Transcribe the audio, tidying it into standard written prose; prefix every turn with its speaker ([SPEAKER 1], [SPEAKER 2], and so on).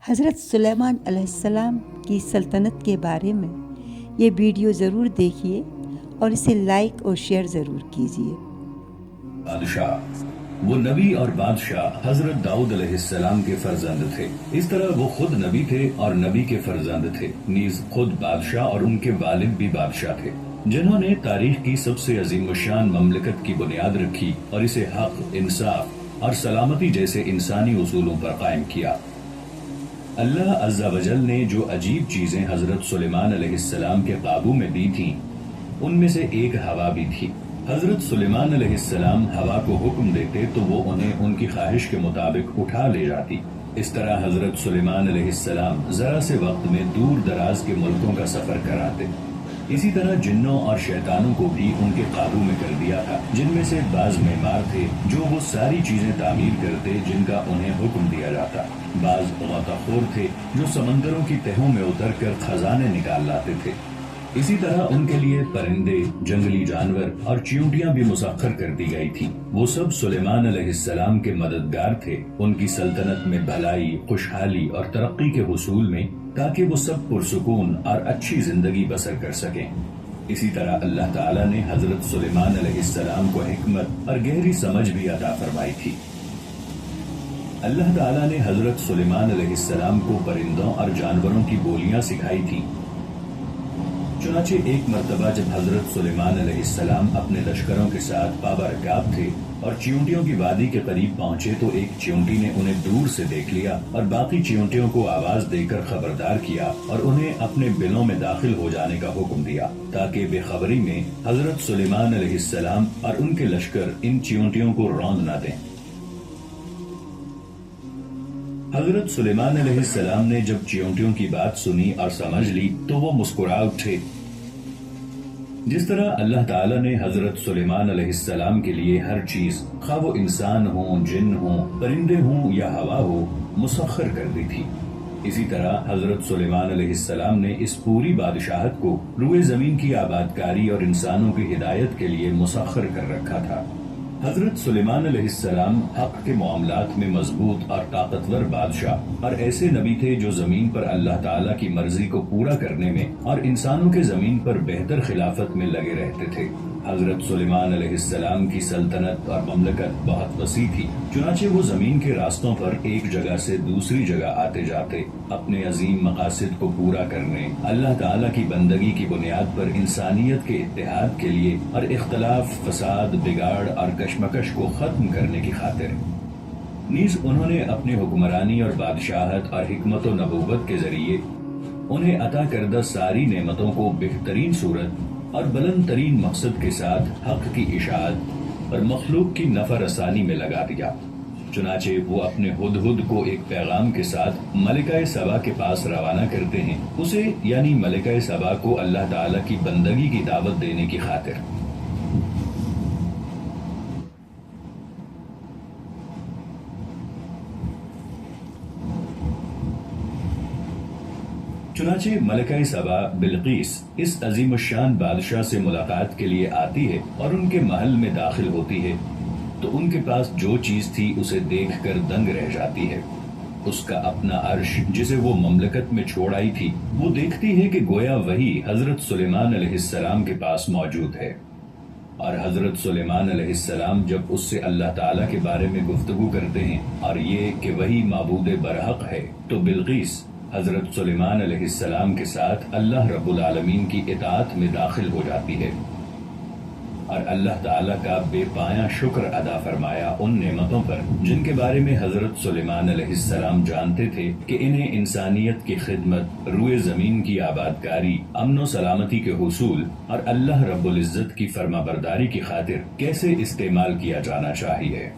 [SPEAKER 1] حضرت سلیمان علیہ السلام کی سلطنت کے بارے میں یہ ویڈیو ضرور دیکھیے اور اسے لائک اور شیئر ضرور کیجیے۔
[SPEAKER 2] بادشاہ، وہ نبی اور بادشاہ حضرت داؤد علیہ السلام کے فرزند تھے۔ اس طرح وہ خود نبی تھے اور نبی کے فرزند تھے، نیز خود بادشاہ اور ان کے والد بھی بادشاہ تھے، جنہوں نے تاریخ کی سب سے عظیم الشان مملکت کی بنیاد رکھی اور اسے حق، انصاف اور سلامتی جیسے انسانی اصولوں پر قائم کیا۔ اللہ عز و جل نے جو عجیب چیزیں حضرت سلیمان علیہ السلام کے قابو میں دی تھیں، ان میں سے ایک ہوا بھی تھی۔ حضرت سلیمان علیہ السلام ہوا کو حکم دیتے تو وہ انہیں ان کی خواہش کے مطابق اٹھا لے جاتی۔ اس طرح حضرت سلیمان علیہ السلام ذرا سے وقت میں دور دراز کے ملکوں کا سفر کراتے۔ اسی طرح جنوں اور شیطانوں کو بھی ان کے قابو میں کر دیا تھا، جن میں سے بعض معمار تھے جو وہ ساری چیزیں تعمیر کرتے جن کا انہیں حکم دیا جاتا، بعض غوطہ خور تھے جو سمندروں کی تہوں میں اتر کر خزانے نکال لاتے تھے۔ اسی طرح ان کے لیے پرندے، جنگلی جانور اور چیونٹیاں بھی مسخر کر دی گئی تھی۔ وہ سب سلیمان علیہ السلام کے مددگار تھے ان کی سلطنت میں بھلائی، خوشحالی اور ترقی کے حصول میں، تاکہ وہ سب پرسکون اور اچھی زندگی بسر کر سکیں۔ اسی طرح اللہ تعالیٰ نے حضرت سلیمان علیہ السلام کو حکمت اور گہری سمجھ بھی عطا فرمائی تھی۔ اللہ تعالیٰ نے حضرت سلیمان علیہ السلام کو پرندوں اور جانوروں کی بولیاں سکھائی تھی۔ چنانچہ ایک مرتبہ جب حضرت سلیمان علیہ السلام اپنے لشکروں کے ساتھ بابرکاب تھے اور چیونٹیوں کی وادی کے قریب پہنچے تو ایک چیونٹی نے انہیں دور سے دیکھ لیا اور باقی چیونٹیوں کو آواز دے کر خبردار کیا اور انہیں اپنے بلوں میں داخل ہو جانے کا حکم دیا، تاکہ بے خبری میں حضرت سلیمان علیہ السلام اور ان کے لشکر ان چیونٹیوں کو روند نہ دیں۔ حضرت سلیمان علیہ السلام نے جب چیونٹیوں کی بات سنی اور سمجھ لی تو وہ مسکرا اٹھے۔ جس طرح اللہ تعالیٰ نے حضرت سلیمان علیہ السلام کے لیے ہر چیز، خواہ وہ انسان ہوں، جن ہوں، پرندے ہوں یا ہوا ہو، مسخر کر دی تھی، اسی طرح حضرت سلیمان علیہ السلام نے اس پوری بادشاہت کو روئے زمین کی آبادکاری اور انسانوں کی ہدایت کے لیے مسخر کر رکھا تھا۔ حضرت سلیمان علیہ السلام حق کے معاملات میں مضبوط اور طاقتور بادشاہ اور ایسے نبی تھے جو زمین پر اللہ تعالیٰ کی مرضی کو پورا کرنے میں اور انسانوں کے زمین پر بہتر خلافت میں لگے رہتے تھے۔ حضرت سلیمان علیہ السلام کی سلطنت اور مملکت بہت وسیع تھی، چنانچہ وہ زمین کے راستوں پر ایک جگہ سے دوسری جگہ آتے جاتے، اپنے عظیم مقاصد کو پورا کرنے، اللہ تعالیٰ کی بندگی کی بنیاد پر انسانیت کے اتحاد کے لیے اور اختلاف، فساد، بگاڑ اور کشمکش کو ختم کرنے کی خاطر۔ نیز انہوں نے اپنے حکمرانی اور بادشاہت اور حکمت و نبوت کے ذریعے انہیں عطا کردہ ساری نعمتوں کو بہترین صورت اور بلند ترین مقصد کے ساتھ حق کی اشاعت اور مخلوق کی نفع رسانی میں لگا دیا۔ چنانچہ وہ اپنے ہدہد کو ایک پیغام کے ساتھ ملکہ سبا کے پاس روانہ کرتے ہیں، اسے یعنی ملکہ سبا کو اللہ تعالیٰ کی بندگی کی دعوت دینے کی خاطر۔ چنانچہ ملکہ سبا بلقیس اس عظیم الشان بادشاہ سے ملاقات کے لیے آتی ہے اور ان کے محل میں داخل ہوتی ہے تو ان کے پاس جو چیز تھی اسے دیکھ کر دنگ رہ جاتی ہے۔ اس کا اپنا عرش جسے وہ مملکت میں چھوڑ آئی تھی وہ دیکھتی ہے کہ گویا وہی حضرت سلیمان علیہ السلام کے پاس موجود ہے، اور حضرت سلیمان علیہ السلام جب اس سے اللہ تعالیٰ کے بارے میں گفتگو کرتے ہیں اور یہ کہ وہی معبود برحق ہے، تو بلقیس حضرت سلیمان علیہ السلام کے ساتھ اللہ رب العالمین کی اطاعت میں داخل ہو جاتی ہے اور اللہ تعالیٰ کا بے پایاں شکر ادا فرمایا ان نعمتوں پر جن کے بارے میں حضرت سلیمان علیہ السلام جانتے تھے کہ انہیں انسانیت کی خدمت، روئے زمین کی آبادکاری، امن و سلامتی کے حصول اور اللہ رب العزت کی فرما برداری کی خاطر کیسے استعمال کیا جانا چاہیے۔